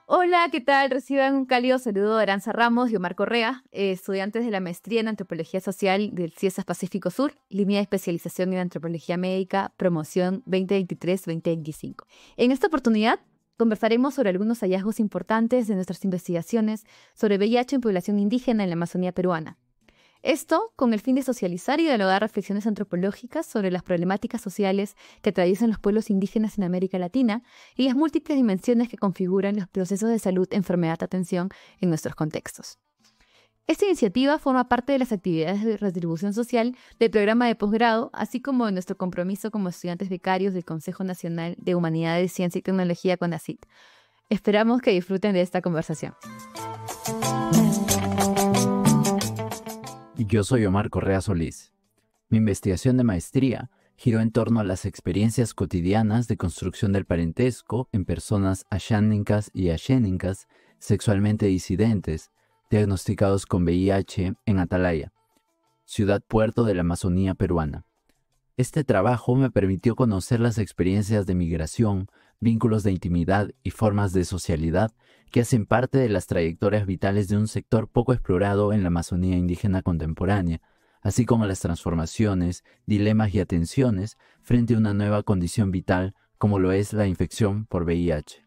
Hola, ¿qué tal? Reciban un cálido saludo de Aranza Ramos y Omar Correa, estudiantes de la maestría en Antropología Social del CIESAS Pacífico Sur, línea de especialización en Antropología Médica, promoción 2023-2025. En esta oportunidad conversaremos sobre algunos hallazgos importantes de nuestras investigaciones sobre VIH en población indígena en la Amazonía peruana. Esto con el fin de socializar y dialogar reflexiones antropológicas sobre las problemáticas sociales que atraviesan los pueblos indígenas en América Latina y las múltiples dimensiones que configuran los procesos de salud, enfermedad, atención en nuestros contextos. Esta iniciativa forma parte de las actividades de redistribución social del programa de posgrado, así como de nuestro compromiso como estudiantes becarios del Consejo Nacional de Humanidades, Ciencia y Tecnología CONACYT. Esperamos que disfruten de esta conversación. Yo soy Omar Correa Solís. Mi investigación de maestría giró en torno a las experiencias cotidianas de construcción del parentesco en personas asháninkas y ashéninkas sexualmente disidentes diagnosticados con VIH en Atalaya, ciudad puerto de la Amazonía peruana. Este trabajo me permitió conocer las experiencias de migración, vínculos de intimidad y formas de socialidad que hacen parte de las trayectorias vitales de un sector poco explorado en la Amazonía indígena contemporánea, así como las transformaciones, dilemas y atenciones frente a una nueva condición vital como lo es la infección por VIH.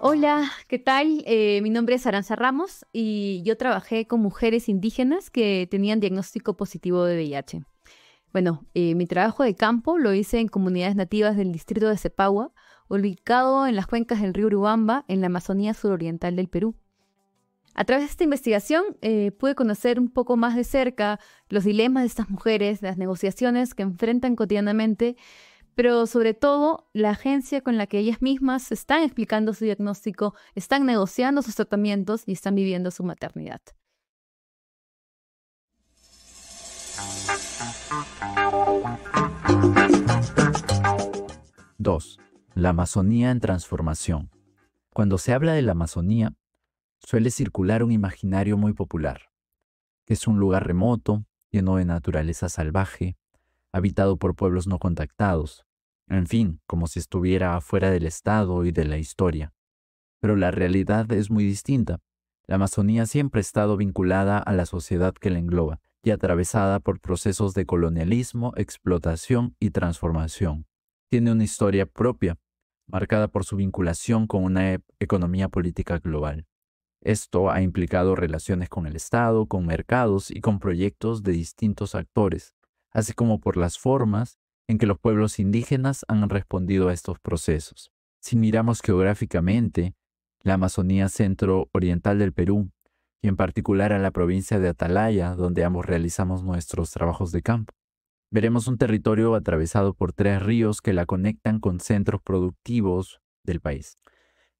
Hola, ¿qué tal? Mi nombre es Aranza Ramos y yo trabajé con mujeres indígenas que tenían diagnóstico positivo de VIH. Mi trabajo de campo lo hice en comunidades nativas del distrito de Cepagua, ubicado en las cuencas del río Urubamba, en la Amazonía suroriental del Perú. A través de esta investigación pude conocer un poco más de cerca los dilemas de estas mujeres, las negociaciones que enfrentan cotidianamente, pero sobre todo la agencia con la que ellas mismas están explicando su diagnóstico, están negociando sus tratamientos y están viviendo su maternidad. Dos. La Amazonía en transformación. Cuando se habla de la Amazonía, suele circular un imaginario muy popular, que es un lugar remoto, lleno de naturaleza salvaje, habitado por pueblos no contactados, en fin, como si estuviera afuera del Estado y de la historia. Pero la realidad es muy distinta. La Amazonía siempre ha estado vinculada a la sociedad que la engloba y atravesada por procesos de colonialismo, explotación y transformación. Tiene una historia propia, marcada por su vinculación con una economía política global. Esto ha implicado relaciones con el Estado, con mercados y con proyectos de distintos actores, así como por las formas en que los pueblos indígenas han respondido a estos procesos. Si miramos geográficamente, la Amazonía centro-oriental del Perú, y en particular a la provincia de Atalaya, donde ambos realizamos nuestros trabajos de campo, veremos un territorio atravesado por 3 ríos que la conectan con centros productivos del país.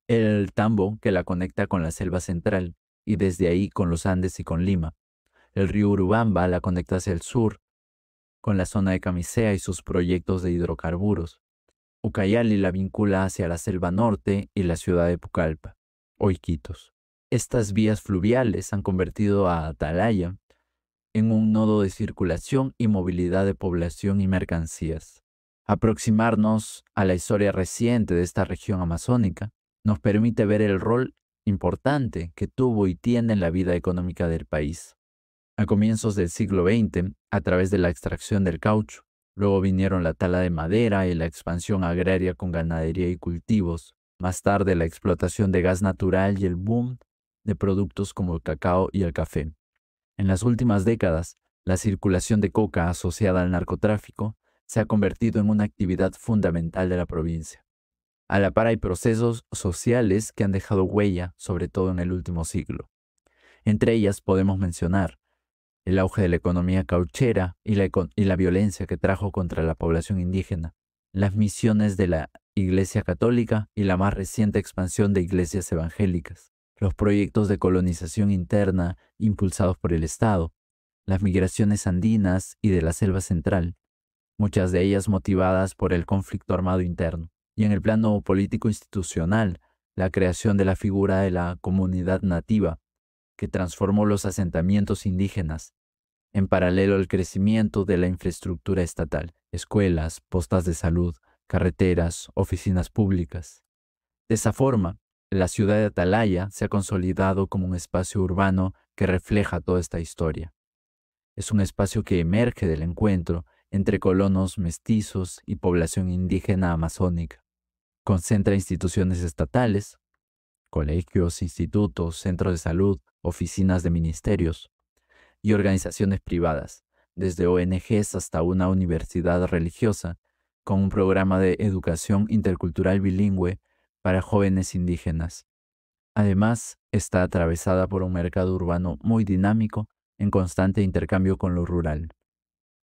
El Tambo, que la conecta con la selva central, y desde ahí con los Andes y con Lima. El río Urubamba la conecta hacia el sur, con la zona de Camisea y sus proyectos de hidrocarburos. Ucayali la vincula hacia la selva norte y la ciudad de Pucallpa, o Iquitos. Estas vías fluviales han convertido a Atalaya en un nodo de circulación y movilidad de población y mercancías. Aproximarnos a la historia reciente de esta región amazónica nos permite ver el rol importante que tuvo y tiene en la vida económica del país. A comienzos del siglo XX, a través de la extracción del caucho, luego vinieron la tala de madera y la expansión agraria con ganadería y cultivos, más tarde la explotación de gas natural y el boom de productos como el cacao y el café. En las últimas décadas, la circulación de coca asociada al narcotráfico se ha convertido en una actividad fundamental de la provincia. A la par hay procesos sociales que han dejado huella, sobre todo en el último siglo. Entre ellas podemos mencionar el auge de la economía cauchera y la violencia que trajo contra la población indígena, las misiones de la Iglesia Católica y la más reciente expansión de iglesias evangélicas, los proyectos de colonización interna impulsados por el Estado, las migraciones andinas y de la selva central, muchas de ellas motivadas por el conflicto armado interno. Y en el plano político institucional, la creación de la figura de la comunidad nativa, que transformó los asentamientos indígenas, en paralelo al crecimiento de la infraestructura estatal, escuelas, postas de salud, carreteras, oficinas públicas. De esa forma, la ciudad de Atalaya se ha consolidado como un espacio urbano que refleja toda esta historia. Es un espacio que emerge del encuentro entre colonos mestizos y población indígena amazónica. Concentra instituciones estatales, colegios, institutos, centros de salud, oficinas de ministerios y organizaciones privadas, desde ONGs hasta una universidad religiosa, con un programa de educación intercultural bilingüe para jóvenes indígenas. Además, está atravesada por un mercado urbano muy dinámico en constante intercambio con lo rural.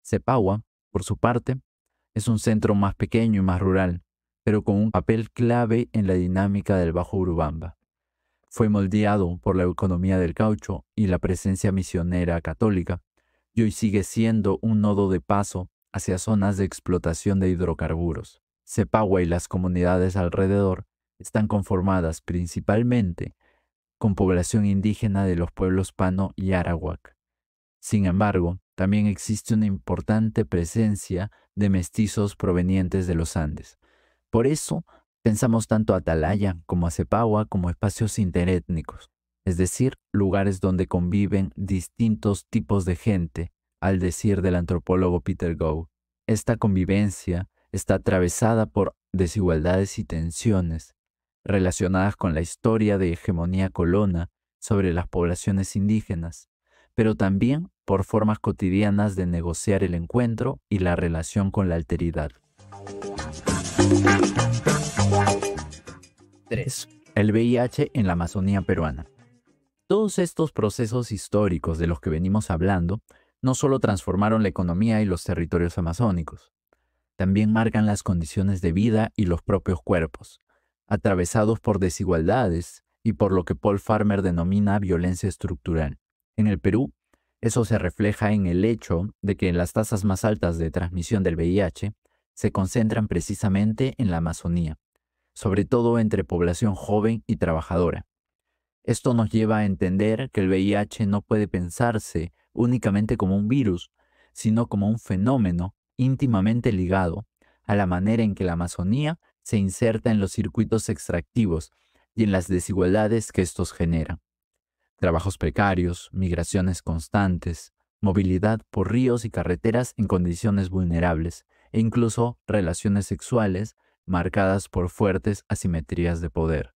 Cepagua, por su parte, es un centro más pequeño y más rural, pero con un papel clave en la dinámica del Bajo Urubamba. Fue moldeado por la economía del caucho y la presencia misionera católica, y hoy sigue siendo un nodo de paso hacia zonas de explotación de hidrocarburos. Cepagua y las comunidades alrededor están conformadas principalmente con población indígena de los pueblos Pano y Arawak. Sin embargo, también existe una importante presencia de mestizos provenientes de los Andes. Por eso, pensamos tanto a Atalaya como a Cepagua como espacios interétnicos, es decir, lugares donde conviven distintos tipos de gente, al decir del antropólogo Peter Gow. Esta convivencia está atravesada por desigualdades y tensiones relacionadas con la historia de hegemonía colona sobre las poblaciones indígenas, pero también por formas cotidianas de negociar el encuentro y la relación con la alteridad. 3. El VIH en la Amazonía peruana. Todos estos procesos históricos de los que venimos hablando no solo transformaron la economía y los territorios amazónicos, también marcan las condiciones de vida y los propios cuerpos, atravesados por desigualdades y por lo que Paul Farmer denomina violencia estructural. En el Perú, eso se refleja en el hecho de que las tasas más altas de transmisión del VIH se concentran precisamente en la Amazonía, sobre todo entre población joven y trabajadora. Esto nos lleva a entender que el VIH no puede pensarse únicamente como un virus, sino como un fenómeno íntimamente ligado a la manera en que la Amazonía se inserta en los circuitos extractivos y en las desigualdades que estos generan. Trabajos precarios, migraciones constantes, movilidad por ríos y carreteras en condiciones vulnerables, e incluso relaciones sexuales marcadas por fuertes asimetrías de poder.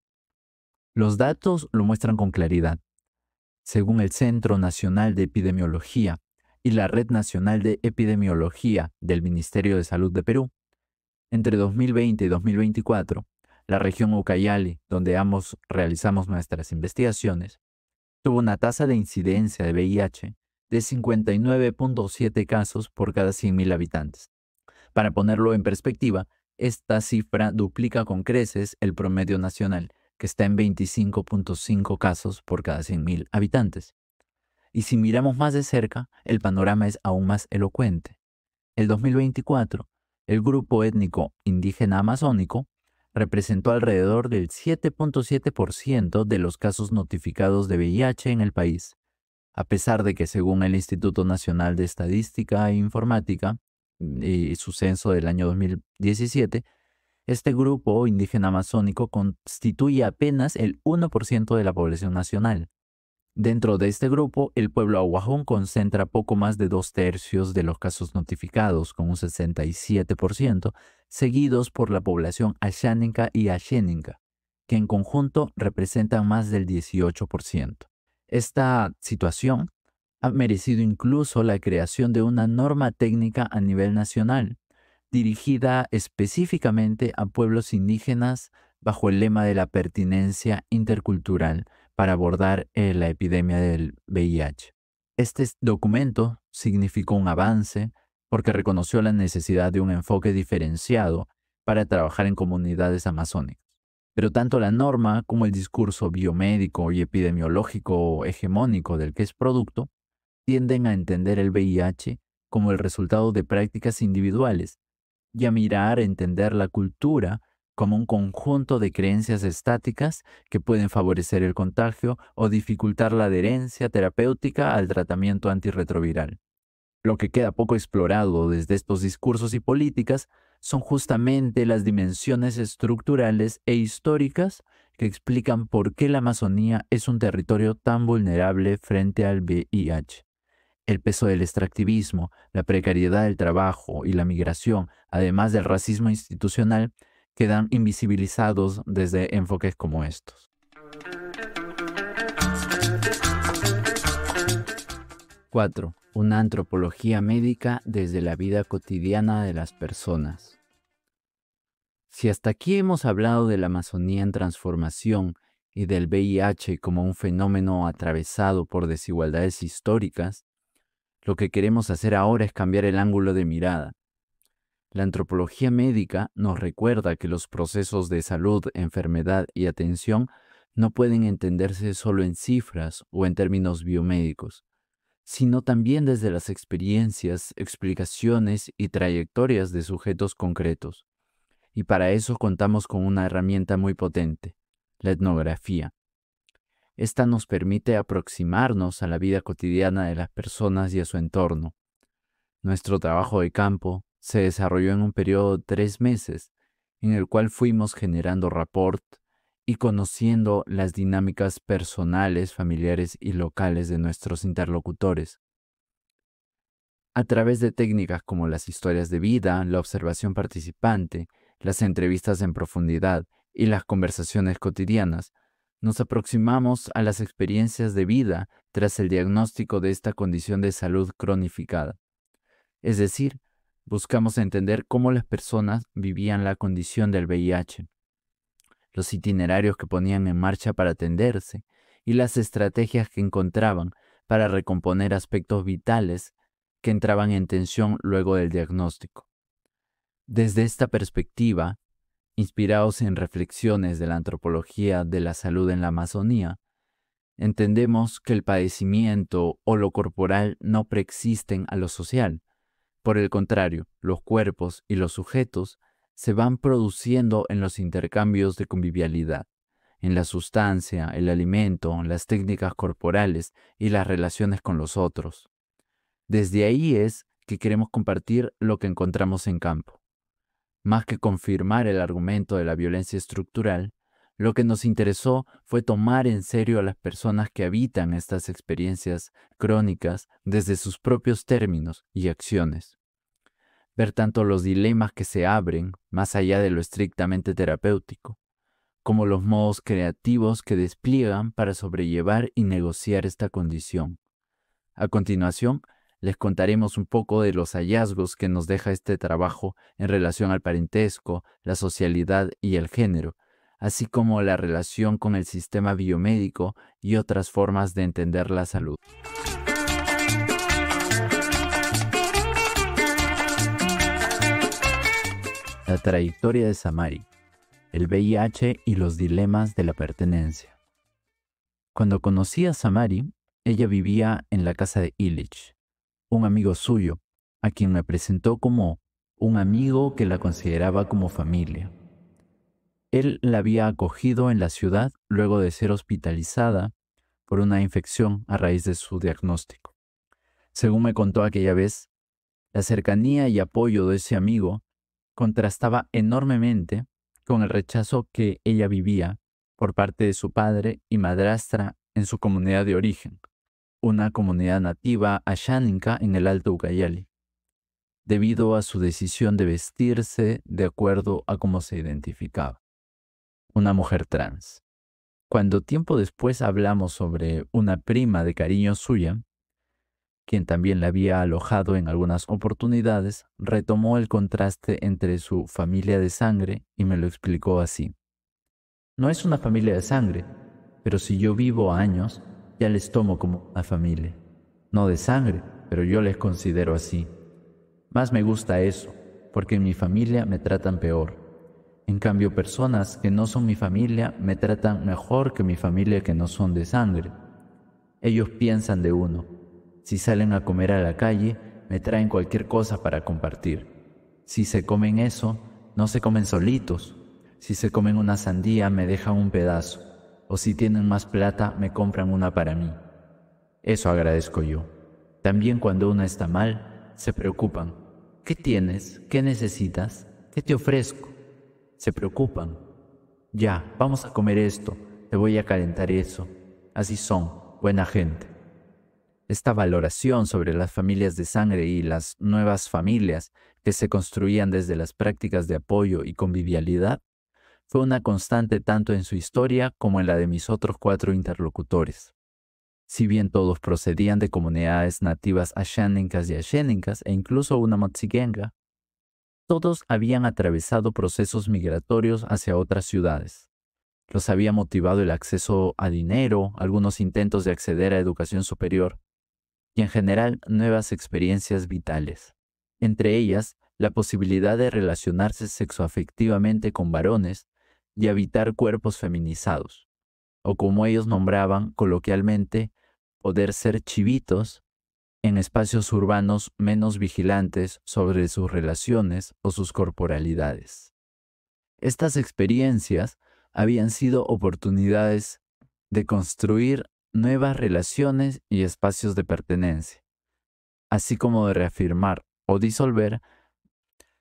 Los datos lo muestran con claridad. Según el Centro Nacional de Epidemiología y la Red Nacional de Epidemiología del Ministerio de Salud de Perú, entre 2020 y 2024, la región Ucayali, donde ambos realizamos nuestras investigaciones, tuvo una tasa de incidencia de VIH de 59.7 casos por cada 100.000 habitantes. Para ponerlo en perspectiva, esta cifra duplica con creces el promedio nacional, que está en 25.5 casos por cada 100.000 habitantes. Y si miramos más de cerca, el panorama es aún más elocuente. El 2024, el grupo étnico indígena amazónico representó alrededor del 7.7% de los casos notificados de VIH en el país, a pesar de que según el Instituto Nacional de Estadística e Informática y su censo del año 2017, este grupo indígena amazónico constituye apenas el 1% de la población nacional. Dentro de este grupo, el pueblo aguajón concentra poco más de 2/3 de los casos notificados, con un 67%, seguidos por la población asháninca y axéninca, que en conjunto representan más del 18%. Esta situación ha merecido incluso la creación de una norma técnica a nivel nacional, dirigida específicamente a pueblos indígenas bajo el lema de la pertinencia intercultural para abordar la epidemia del VIH. Este documento significó un avance porque reconoció la necesidad de un enfoque diferenciado para trabajar en comunidades amazónicas. Pero tanto la norma como el discurso biomédico y epidemiológico hegemónico del que es producto tienden a entender el VIH como el resultado de prácticas individuales y a mirar, entender la cultura como un conjunto de creencias estáticas que pueden favorecer el contagio o dificultar la adherencia terapéutica al tratamiento antirretroviral. Lo que queda poco explorado desde estos discursos y políticas son justamente las dimensiones estructurales e históricas que explican por qué la Amazonía es un territorio tan vulnerable frente al VIH. El peso del extractivismo, la precariedad del trabajo y la migración, además del racismo institucional, quedan invisibilizados desde enfoques como estos. 4. Una antropología médica desde la vida cotidiana de las personas. Si hasta aquí hemos hablado de la Amazonía en transformación y del VIH como un fenómeno atravesado por desigualdades históricas, lo que queremos hacer ahora es cambiar el ángulo de mirada. La antropología médica nos recuerda que los procesos de salud, enfermedad y atención no pueden entenderse solo en cifras o en términos biomédicos, sino también desde las experiencias, explicaciones y trayectorias de sujetos concretos. Y para eso contamos con una herramienta muy potente, la etnografía. Esta nos permite aproximarnos a la vida cotidiana de las personas y a su entorno. Nuestro trabajo de campo se desarrolló en un periodo de 3 meses, en el cual fuimos generando rapport y conociendo las dinámicas personales, familiares y locales de nuestros interlocutores. A través de técnicas como las historias de vida, la observación participante, las entrevistas en profundidad y las conversaciones cotidianas, nos aproximamos a las experiencias de vida tras el diagnóstico de esta condición de salud cronificada. Es decir, buscamos entender cómo las personas vivían la condición del VIH, los itinerarios que ponían en marcha para atenderse y las estrategias que encontraban para recomponer aspectos vitales que entraban en tensión luego del diagnóstico. Desde esta perspectiva, inspirados en reflexiones de la antropología de la salud en la Amazonía, entendemos que el padecimiento o lo corporal no preexisten a lo social. Por el contrario, los cuerpos y los sujetos se van produciendo en los intercambios de convivialidad, en la sustancia, el alimento, las técnicas corporales y las relaciones con los otros. Desde ahí es que queremos compartir lo que encontramos en campo. Más que confirmar el argumento de la violencia estructural, lo que nos interesó fue tomar en serio a las personas que habitan estas experiencias crónicas desde sus propios términos y acciones. Ver tanto los dilemas que se abren, más allá de lo estrictamente terapéutico, como los modos creativos que despliegan para sobrellevar y negociar esta condición. A continuación, les contaremos un poco de los hallazgos que nos deja este trabajo en relación al parentesco, la socialidad y el género, así como la relación con el sistema biomédico y otras formas de entender la salud. La trayectoria de Samari, el VIH y los dilemas de la pertenencia. Cuando conocí a Samari, ella vivía en la casa de Illich, un amigo suyo, a quien me presentó como un amigo que la consideraba como familia. Él la había acogido en la ciudad luego de ser hospitalizada por una infección a raíz de su diagnóstico. Según me contó aquella vez, la cercanía y apoyo de ese amigo contrastaba enormemente con el rechazo que ella vivía por parte de su padre y madrastra en su comunidad de origen, una comunidad nativa asháninka en el Alto Ucayali, debido a su decisión de vestirse de acuerdo a cómo se identificaba, una mujer trans. Cuando tiempo después hablamos sobre una prima de cariño suya, quien también la había alojado en algunas oportunidades, retomó el contraste entre su familia de sangre y me lo explicó así. No es una familia de sangre, pero si yo vivo años, ya les tomo como una familia. No de sangre, pero yo les considero así. Más me gusta eso, porque en mi familia me tratan peor. En cambio, personas que no son mi familia me tratan mejor que mi familia que no son de sangre. Ellos piensan de uno. Si salen a comer a la calle, me traen cualquier cosa para compartir. Si se comen eso, no se comen solitos, Si se comen una sandía, me dejan un pedazo. O si tienen más plata, me compran una para mí. Eso agradezco yo. También cuando uno está mal, se preocupan. ¿Qué tienes? ¿Qué necesitas? ¿Qué te ofrezco? Se preocupan. Ya, vamos a comer esto. Te voy a calentar eso. Así son, buena gente. Esta valoración sobre las familias de sangre y las nuevas familias que se construían desde las prácticas de apoyo y convivialidad fue una constante tanto en su historia como en la de mis otros 4 interlocutores. Si bien todos procedían de comunidades nativas asháninkas y ashéninkas e incluso una moxigenga, todos habían atravesado procesos migratorios hacia otras ciudades. Los había motivado el acceso a dinero, algunos intentos de acceder a educación superior y en general nuevas experiencias vitales. Entre ellas, la posibilidad de relacionarse sexoafectivamente con varones y habitar cuerpos feminizados, o como ellos nombraban coloquialmente, poder ser chivitos en espacios urbanos menos vigilantes sobre sus relaciones o sus corporalidades. Estas experiencias habían sido oportunidades de construir nuevas relaciones y espacios de pertenencia, así como de reafirmar o disolver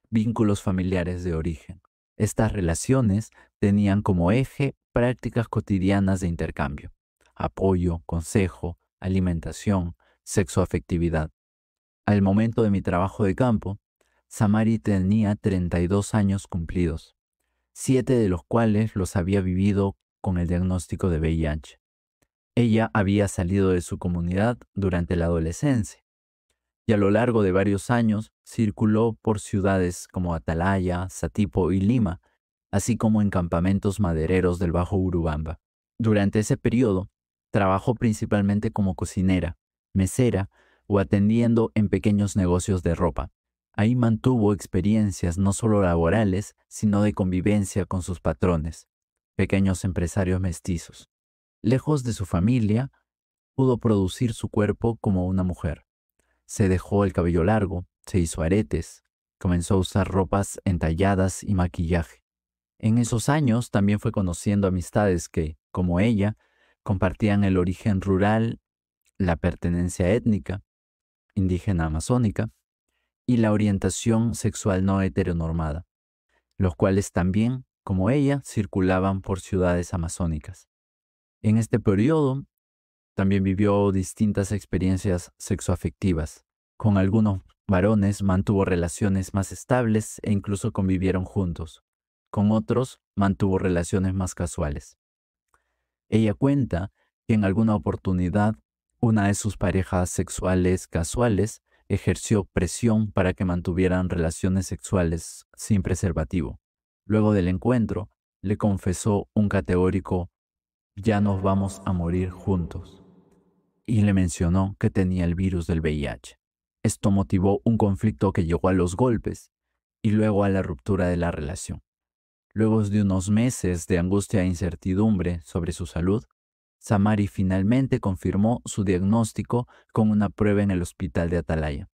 vínculos familiares de origen. Estas relaciones tenían como eje prácticas cotidianas de intercambio, apoyo, consejo, alimentación, sexoafectividad. Al momento de mi trabajo de campo, Samari tenía 32 años cumplidos, 7 de los cuales los había vivido con el diagnóstico de VIH. Ella había salido de su comunidad durante la adolescencia y a lo largo de varios años circuló por ciudades como Atalaya, Satipo y Lima, así como en campamentos madereros del Bajo Urubamba. Durante ese periodo, trabajó principalmente como cocinera, mesera o atendiendo en pequeños negocios de ropa. Ahí mantuvo experiencias no solo laborales, sino de convivencia con sus patrones, pequeños empresarios mestizos. Lejos de su familia, pudo producir su cuerpo como una mujer. Se dejó el cabello largo, se hizo aretes, comenzó a usar ropas entalladas y maquillaje. En esos años también fue conociendo amistades que, como ella, compartían el origen rural, la pertenencia étnica, indígena amazónica, y la orientación sexual no heteronormada, los cuales también, como ella, circulaban por ciudades amazónicas. En este periodo, también vivió distintas experiencias sexoafectivas. Con algunos varones mantuvo relaciones más estables e incluso convivieron juntos. Con otros mantuvo relaciones más casuales. Ella cuenta que en alguna oportunidad una de sus parejas sexuales casuales ejerció presión para que mantuvieran relaciones sexuales sin preservativo. Luego del encuentro, le confesó un categórico «Ya nos vamos a morir juntos» y le mencionó que tenía el virus del VIH. Esto motivó un conflicto que llegó a los golpes y luego a la ruptura de la relación. Luego de unos meses de angustia e incertidumbre sobre su salud, Samari finalmente confirmó su diagnóstico con una prueba en el hospital de Atalaya.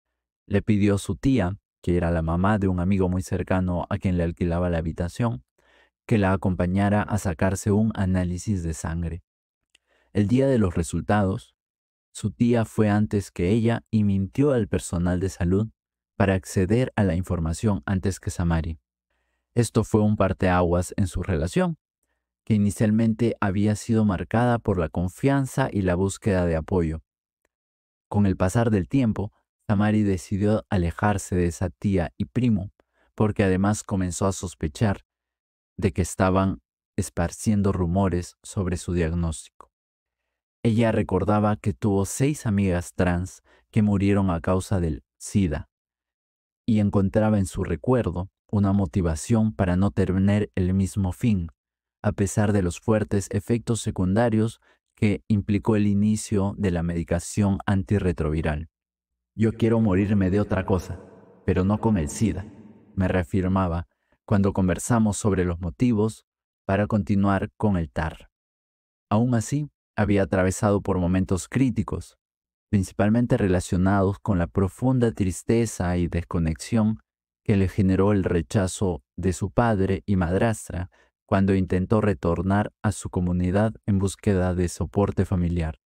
Le pidió a su tía, que era la mamá de un amigo muy cercano a quien le alquilaba la habitación, que la acompañara a sacarse un análisis de sangre. El día de los resultados, su tía fue antes que ella y mintió al personal de salud para acceder a la información antes que Samari. Esto fue un parteaguas en su relación, que inicialmente había sido marcada por la confianza y la búsqueda de apoyo. Con el pasar del tiempo, Samari decidió alejarse de esa tía y primo, porque además comenzó a sospechar de que estaban esparciendo rumores sobre su diagnóstico. Ella recordaba que tuvo 6 amigas trans que murieron a causa del SIDA y encontraba en su recuerdo una motivación para no tener el mismo fin, a pesar de los fuertes efectos secundarios que implicó el inicio de la medicación antirretroviral. Yo quiero morirme de otra cosa, pero no con el SIDA, me reafirmaba cuando conversamos sobre los motivos para continuar con el TAR. Aún así, había atravesado por momentos críticos, principalmente relacionados con la profunda tristeza y desconexión que le generó el rechazo de su padre y madrastra cuando intentó retornar a su comunidad en búsqueda de soporte familiar,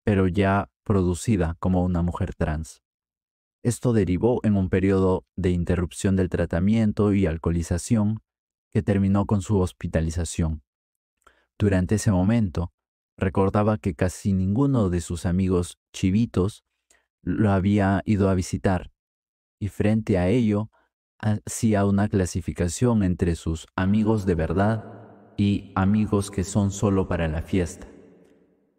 pero ya producida como una mujer trans. Esto derivó en un periodo de interrupción del tratamiento y alcoholización que terminó con su hospitalización. Durante ese momento, recordaba que casi ninguno de sus amigos chivitos lo había ido a visitar, y frente a ello hacía una clasificación entre sus amigos de verdad y amigos que son solo para la fiesta.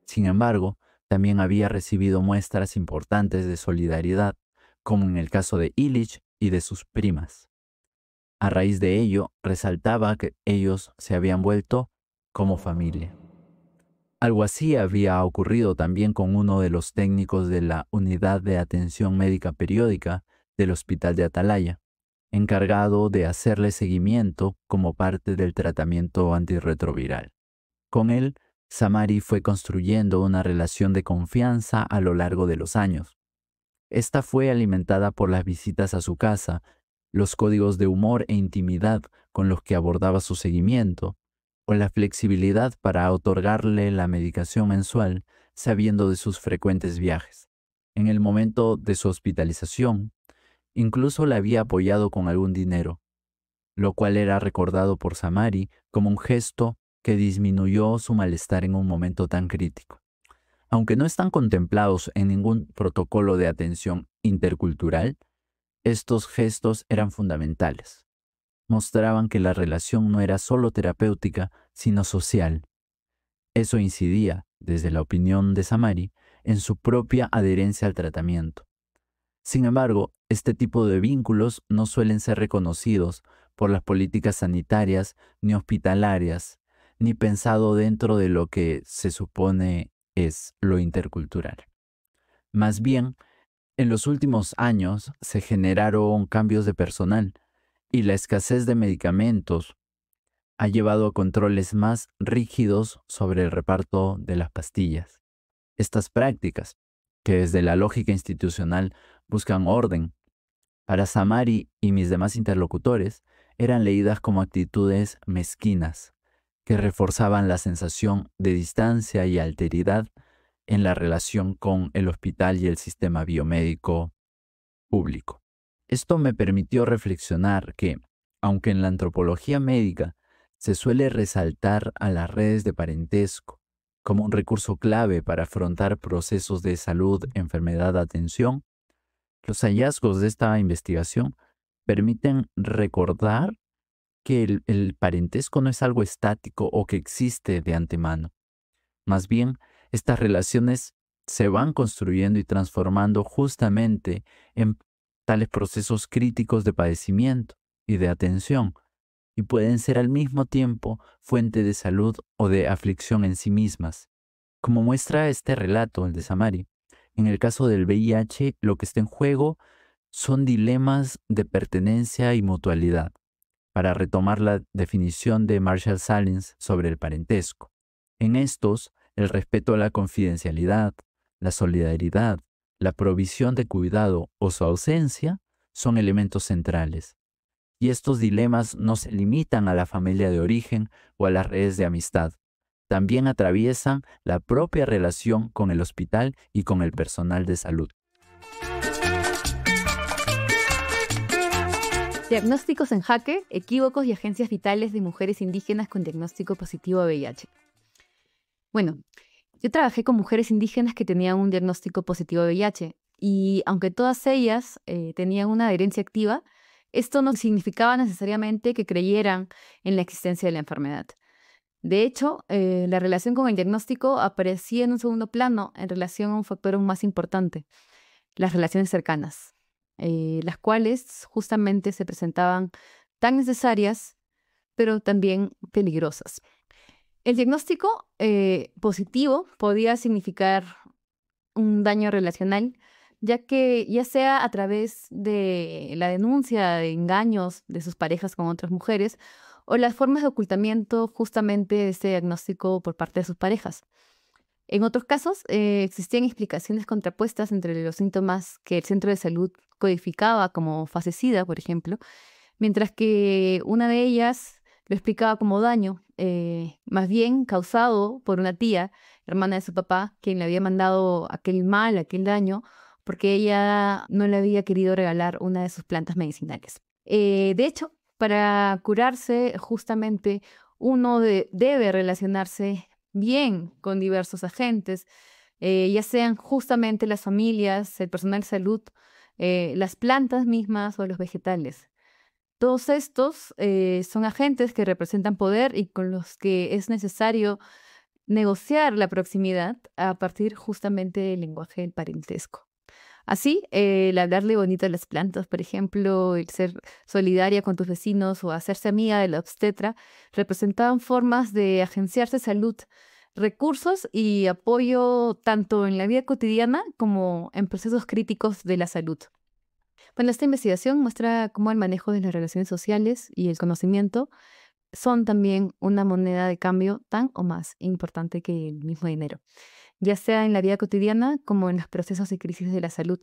Sin embargo, también había recibido muestras importantes de solidaridad, como en el caso de Illich y de sus primas. A raíz de ello, resaltaba que ellos se habían vuelto como familia. Algo así había ocurrido también con uno de los técnicos de la Unidad de Atención Médica Periódica del Hospital de Atalaya, encargado de hacerle seguimiento como parte del tratamiento antirretroviral. Con él, Samari fue construyendo una relación de confianza a lo largo de los años. Esta fue alimentada por las visitas a su casa, los códigos de humor e intimidad con los que abordaba su seguimiento, o la flexibilidad para otorgarle la medicación mensual, sabiendo de sus frecuentes viajes. En el momento de su hospitalización, incluso la había apoyado con algún dinero, lo cual era recordado por Samari como un gesto que disminuyó su malestar en un momento tan crítico. Aunque no están contemplados en ningún protocolo de atención intercultural, estos gestos eran fundamentales. Mostraban que la relación no era solo terapéutica, sino social. Eso incidía, desde la opinión de Samari, en su propia adherencia al tratamiento. Sin embargo, este tipo de vínculos no suelen ser reconocidos por las políticas sanitarias ni hospitalarias, ni pensado dentro de lo que se supone es lo intercultural. Más bien, en los últimos años se generaron cambios de personal y la escasez de medicamentos ha llevado a controles más rígidos sobre el reparto de las pastillas. Estas prácticas, que desde la lógica institucional buscan orden, para Samari y mis demás interlocutores, eran leídas como actitudes mezquinas, que reforzaban la sensación de distancia y alteridad en la relación con el hospital y el sistema biomédico público. Esto me permitió reflexionar que, aunque en la antropología médica se suele resaltar a las redes de parentesco como un recurso clave para afrontar procesos de salud, enfermedad, atención, los hallazgos de esta investigación permiten recordar que el parentesco no es algo estático o que existe de antemano. Más bien, estas relaciones se van construyendo y transformando justamente en tales procesos críticos de padecimiento y de atención, y pueden ser al mismo tiempo fuente de salud o de aflicción en sí mismas. Como muestra este relato, el de Samari, en el caso del VIH, lo que está en juego son dilemas de pertenencia y mutualidad, para retomar la definición de Marshall Salins sobre el parentesco. En estos, el respeto a la confidencialidad, la solidaridad, la provisión de cuidado o su ausencia son elementos centrales. Y estos dilemas no se limitan a la familia de origen o a las redes de amistad. También atraviesan la propia relación con el hospital y con el personal de salud. Diagnósticos en jaque, equívocos y agencias vitales de mujeres indígenas con diagnóstico positivo a VIH. Bueno, yo trabajé con mujeres indígenas que tenían un diagnóstico positivo a VIH y aunque todas ellas tenían una adherencia activa, esto no significaba necesariamente que creyeran en la existencia de la enfermedad. De hecho, la relación con el diagnóstico aparecía en un segundo plano en relación a un factor aún más importante, las relaciones cercanas, las cuales justamente se presentaban tan necesarias, pero también peligrosas. El diagnóstico positivo podía significar un daño relacional, ya sea a través de la denuncia de engaños de sus parejas con otras mujeres o las formas de ocultamiento justamente de este diagnóstico por parte de sus parejas. En otros casos, existían explicaciones contrapuestas entre los síntomas que el centro de salud codificaba como fase SIDA, por ejemplo, mientras que una de ellas lo explicaba como daño, más bien causado por una tía, hermana de su papá, quien le había mandado aquel mal, aquel daño, porque ella no le había querido regalar una de sus plantas medicinales. De hecho, para curarse, justamente uno debe relacionarse bien con diversos agentes, ya sean justamente las familias, el personal de salud, las plantas mismas o los vegetales. Todos estos son agentes que representan poder y con los que es necesario negociar la proximidad a partir justamente del lenguaje del parentesco. Así, el hablarle bonito a las plantas, por ejemplo, el ser solidaria con tus vecinos o hacerse amiga de la obstetra, representaban formas de agenciarse salud, recursos y apoyo tanto en la vida cotidiana como en procesos críticos de la salud. Bueno, esta investigación muestra cómo el manejo de las relaciones sociales y el conocimiento son también una moneda de cambio tan o más importante que el mismo dinero, ya sea en la vida cotidiana como en los procesos de crisis de la salud.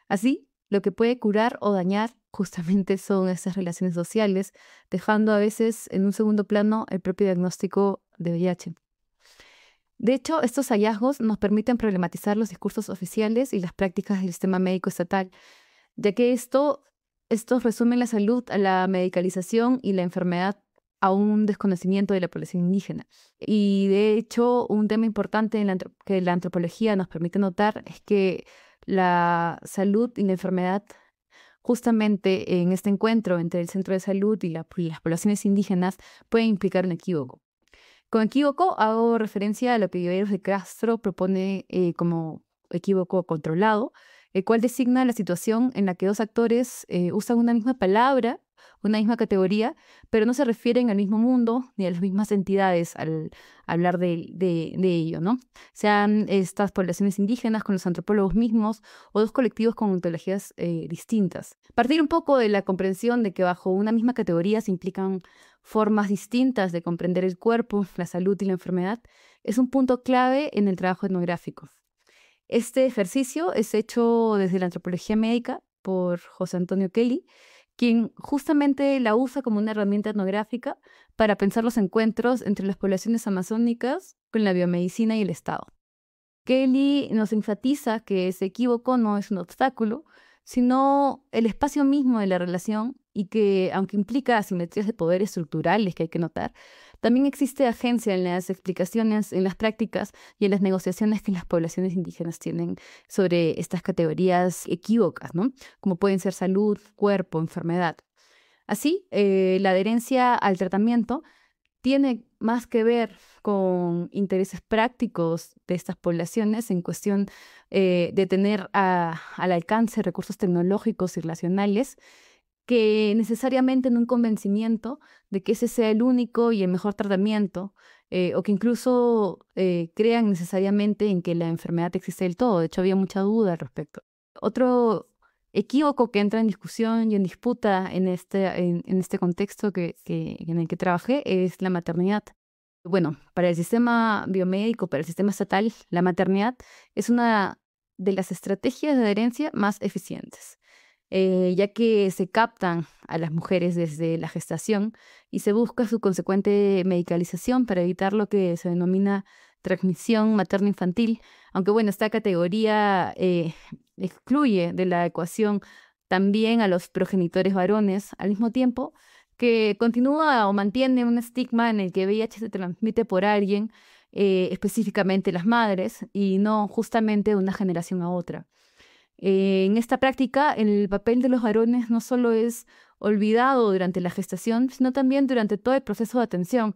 Así, lo que puede curar o dañar justamente son estas relaciones sociales, dejando a veces en un segundo plano el propio diagnóstico de VIH. De hecho, estos hallazgos nos permiten problematizar los discursos oficiales y las prácticas del sistema médico estatal, ya que estos resumen la salud a la medicalización y la enfermedad a un desconocimiento de la población indígena. Y de hecho, un tema importante que la antropología nos permite notar es que la salud y la enfermedad, justamente en este encuentro entre el centro de salud y las poblaciones indígenas, pueden implicar un equívoco. Con equívoco hago referencia a lo que Viveros de Castro propone como equívoco controlado, el cual designa la situación en la que dos actores usan una misma palabra, una misma categoría, pero no se refieren al mismo mundo ni a las mismas entidades al hablar de ello, ¿no? Sean estas poblaciones indígenas con los antropólogos mismos o dos colectivos con ontologías distintas. Partir un poco de la comprensión de que bajo una misma categoría se implican formas distintas de comprender el cuerpo, la salud y la enfermedad es un punto clave en el trabajo etnográfico. Este ejercicio es hecho desde la antropología médica por José Antonio Kelly, quien justamente la usa como una herramienta etnográfica para pensar los encuentros entre las poblaciones amazónicas con la biomedicina y el Estado. Kelly nos enfatiza que ese equívoco no es un obstáculo, sino el espacio mismo de la relación y que, aunque implica asimetrías de poder estructurales que hay que notar, también existe agencia en las explicaciones, en las prácticas y en las negociaciones que las poblaciones indígenas tienen sobre estas categorías equívocas, ¿no? Como pueden ser salud, cuerpo, enfermedad. Así, la adherencia al tratamiento tiene más que ver con intereses prácticos de estas poblaciones en cuestión de tener al alcance recursos tecnológicos y relacionales que necesariamente en un convencimiento de que ese sea el único y el mejor tratamiento, o que incluso crean necesariamente en que la enfermedad existe del todo. De hecho, había mucha duda al respecto. Otro equívoco que entra en discusión y en disputa en este contexto en el que trabajé es la maternidad. Bueno, para el sistema biomédico, para el sistema estatal, la maternidad es una de las estrategias de adherencia más eficientes, ya que se captan a las mujeres desde la gestación y se busca su consecuente medicalización para evitar lo que se denomina transmisión materno-infantil, aunque bueno, esta categoría excluye de la ecuación también a los progenitores varones, al mismo tiempo que continúa o mantiene un estigma en el que VIH se transmite por alguien, específicamente las madres, y no justamente de una generación a otra. En esta práctica, el papel de los varones no solo es olvidado durante la gestación, sino también durante todo el proceso de atención.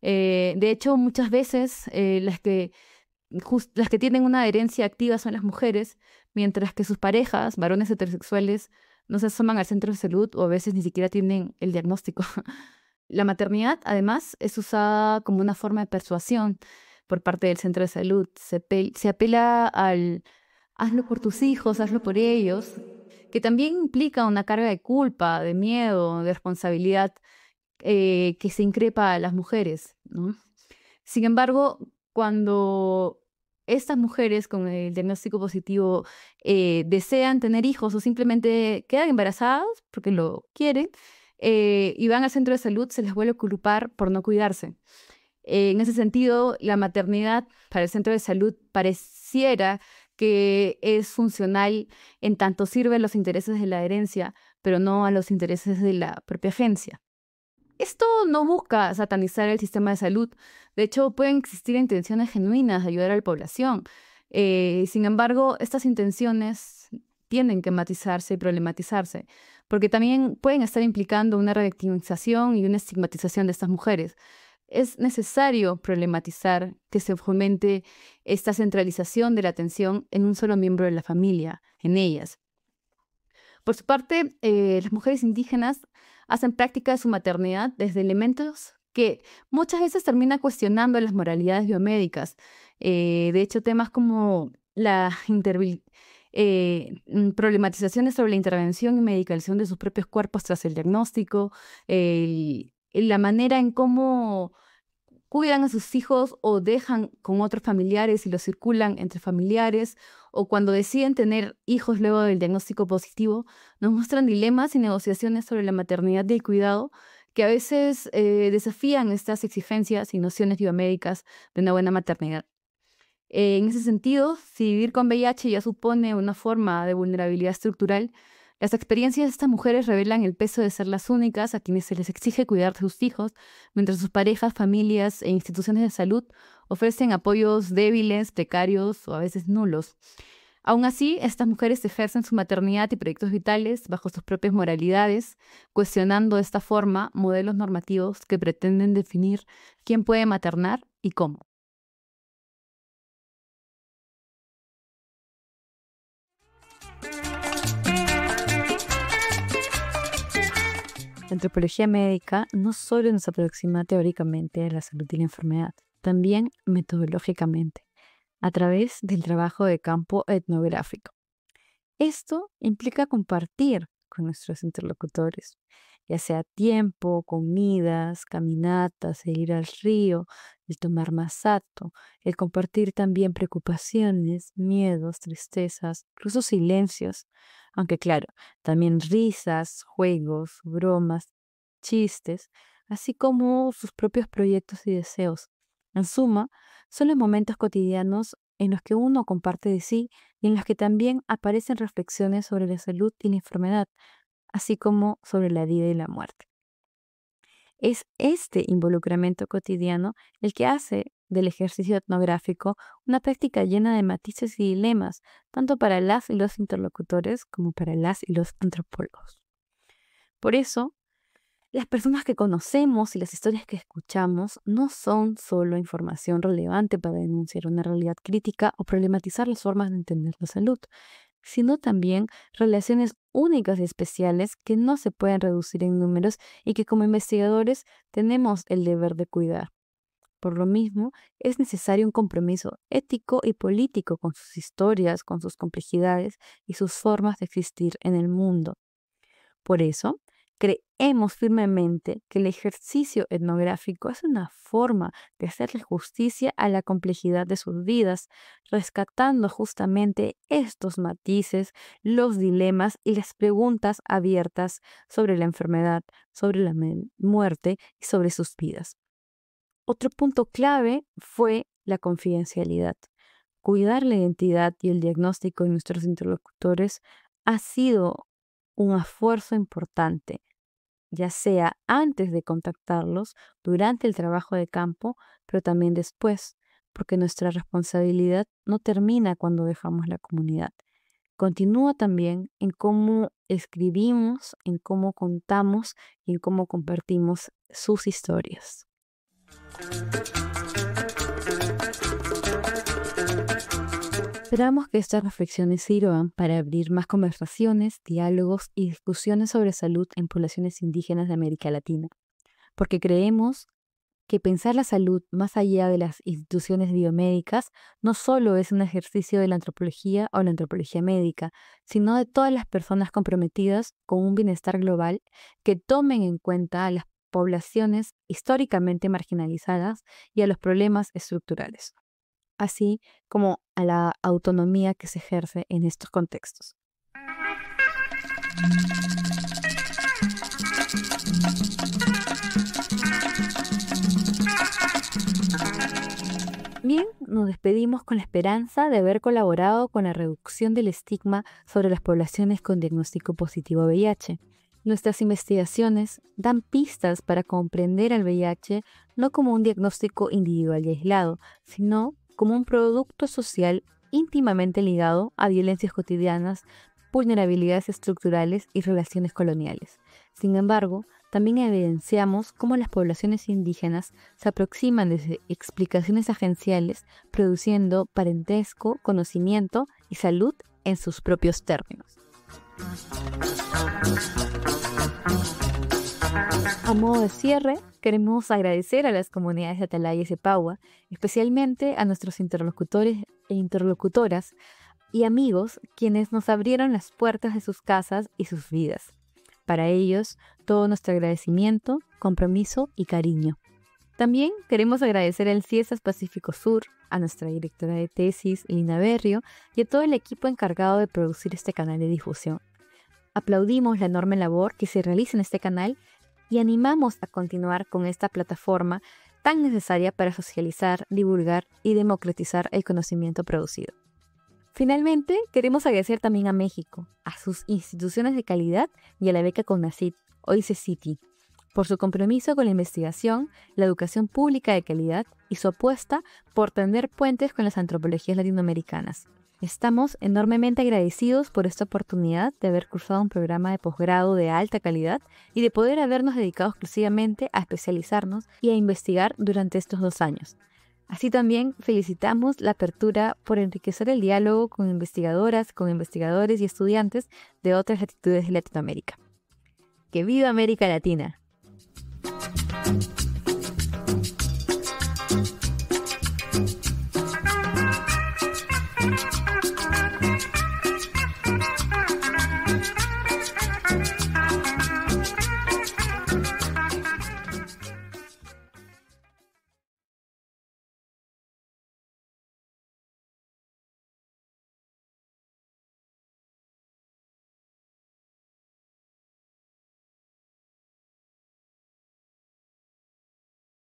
De hecho, muchas veces las que tienen una adherencia activa son las mujeres, mientras que sus parejas, varones heterosexuales, no se asoman al centro de salud o a veces ni siquiera tienen el diagnóstico. La maternidad, además, es usada como una forma de persuasión por parte del centro de salud. Se apela al hazlo por tus hijos, hazlo por ellos, que también implica una carga de culpa, de miedo, de responsabilidad que se increpa a las mujeres, ¿no? Sin embargo, cuando estas mujeres con el diagnóstico positivo desean tener hijos o simplemente quedan embarazadas porque lo quieren, y van al centro de salud, se les vuelve a culpar por no cuidarse. En ese sentido, la maternidad para el centro de salud pareciera que es funcional en tanto sirve a los intereses de la herencia, pero no a los intereses de la propia agencia. Esto no busca satanizar el sistema de salud. De hecho, pueden existir intenciones genuinas de ayudar a la población. Sin embargo, estas intenciones tienen que matizarse y problematizarse, porque también pueden estar implicando una revictimización y una estigmatización de estas mujeres. Es necesario problematizar que se fomente esta centralización de la atención en un solo miembro de la familia, en ellas. Por su parte, las mujeres indígenas hacen práctica de su maternidad desde elementos que muchas veces terminan cuestionando las moralidades biomédicas. De hecho, temas como la problematizaciones sobre la intervención y medicalización de sus propios cuerpos tras el diagnóstico, la manera en cómo cuidan a sus hijos o dejan con otros familiares y los circulan entre familiares, o cuando deciden tener hijos luego del diagnóstico positivo, nos muestran dilemas y negociaciones sobre la maternidad y el cuidado que a veces desafían estas exigencias y nociones biomédicas de una buena maternidad. En ese sentido, si vivir con VIH ya supone una forma de vulnerabilidad estructural, las experiencias de estas mujeres revelan el peso de ser las únicas a quienes se les exige cuidar de sus hijos, mientras sus parejas, familias e instituciones de salud ofrecen apoyos débiles, precarios o a veces nulos. Aún así, estas mujeres ejercen su maternidad y proyectos vitales bajo sus propias moralidades, cuestionando de esta forma modelos normativos que pretenden definir quién puede maternar y cómo. La antropología médica no solo nos aproxima teóricamente a la salud y la enfermedad, también metodológicamente, a través del trabajo de campo etnográfico. Esto implica compartir con nuestros interlocutores, ya sea tiempo, comidas, caminatas, el ir al río, el tomar masato, el compartir también preocupaciones, miedos, tristezas, incluso silencios, aunque claro, también risas, juegos, bromas, chistes, así como sus propios proyectos y deseos. En suma, son los momentos cotidianos en los que uno comparte de sí y en los que también aparecen reflexiones sobre la salud y la enfermedad, así como sobre la vida y la muerte. Es este involucramiento cotidiano el que hace del ejercicio etnográfico una práctica llena de matices y dilemas, tanto para las y los interlocutores como para las y los antropólogos. Por eso, las personas que conocemos y las historias que escuchamos no son solo información relevante para denunciar una realidad crítica o problematizar las formas de entender la salud, sino también relaciones únicas y especiales que no se pueden reducir en números y que como investigadores tenemos el deber de cuidar. Por lo mismo, es necesario un compromiso ético y político con sus historias, con sus complejidades y sus formas de existir en el mundo. Por eso, creemos firmemente que el ejercicio etnográfico es una forma de hacerle justicia a la complejidad de sus vidas, rescatando justamente estos matices, los dilemas y las preguntas abiertas sobre la enfermedad, sobre la muerte y sobre sus vidas. Otro punto clave fue la confidencialidad. Cuidar la identidad y el diagnóstico de nuestros interlocutores ha sido un esfuerzo importante, ya sea antes de contactarlos, durante el trabajo de campo, pero también después, porque nuestra responsabilidad no termina cuando dejamos la comunidad. Continúa también en cómo escribimos, en cómo contamos y en cómo compartimos sus historias. Esperamos que estas reflexiones sirvan para abrir más conversaciones, diálogos y discusiones sobre salud en poblaciones indígenas de América Latina, porque creemos que pensar la salud más allá de las instituciones biomédicas no solo es un ejercicio de la antropología o la antropología médica, sino de todas las personas comprometidas con un bienestar global que tomen en cuenta a las poblaciones históricamente marginalizadas y a los problemas estructurales, así como a la autonomía que se ejerce en estos contextos. Bien, nos despedimos con la esperanza de haber colaborado con la reducción del estigma sobre las poblaciones con diagnóstico positivo a VIH. Nuestras investigaciones dan pistas para comprender al VIH no como un diagnóstico individual y aislado, sino como un producto social íntimamente ligado a violencias cotidianas, vulnerabilidades estructurales y relaciones coloniales. Sin embargo, también evidenciamos cómo las poblaciones indígenas se aproximan desde explicaciones agenciales, produciendo parentesco, conocimiento y salud en sus propios términos. A modo de cierre, queremos agradecer a las comunidades de Atalaya y Cepagua, especialmente a nuestros interlocutores e interlocutoras y amigos quienes nos abrieron las puertas de sus casas y sus vidas. Para ellos, todo nuestro agradecimiento, compromiso y cariño. También queremos agradecer al CIESAS Pacífico Sur, a nuestra directora de tesis, Lina Berrio, y a todo el equipo encargado de producir este canal de difusión. Aplaudimos la enorme labor que se realiza en este canal y animamos a continuar con esta plataforma tan necesaria para socializar, divulgar y democratizar el conocimiento producido. Finalmente, queremos agradecer también a México, a sus instituciones de calidad y a la beca CONACYT, hoy CECITI, por su compromiso con la investigación, la educación pública de calidad y su apuesta por tender puentes con las antropologías latinoamericanas. Estamos enormemente agradecidos por esta oportunidad de haber cursado un programa de posgrado de alta calidad y de poder habernos dedicado exclusivamente a especializarnos y a investigar durante estos 2 años. Así también felicitamos la apertura por enriquecer el diálogo con investigadoras, con investigadores y estudiantes de otras latitudes de Latinoamérica. ¡Que viva América Latina!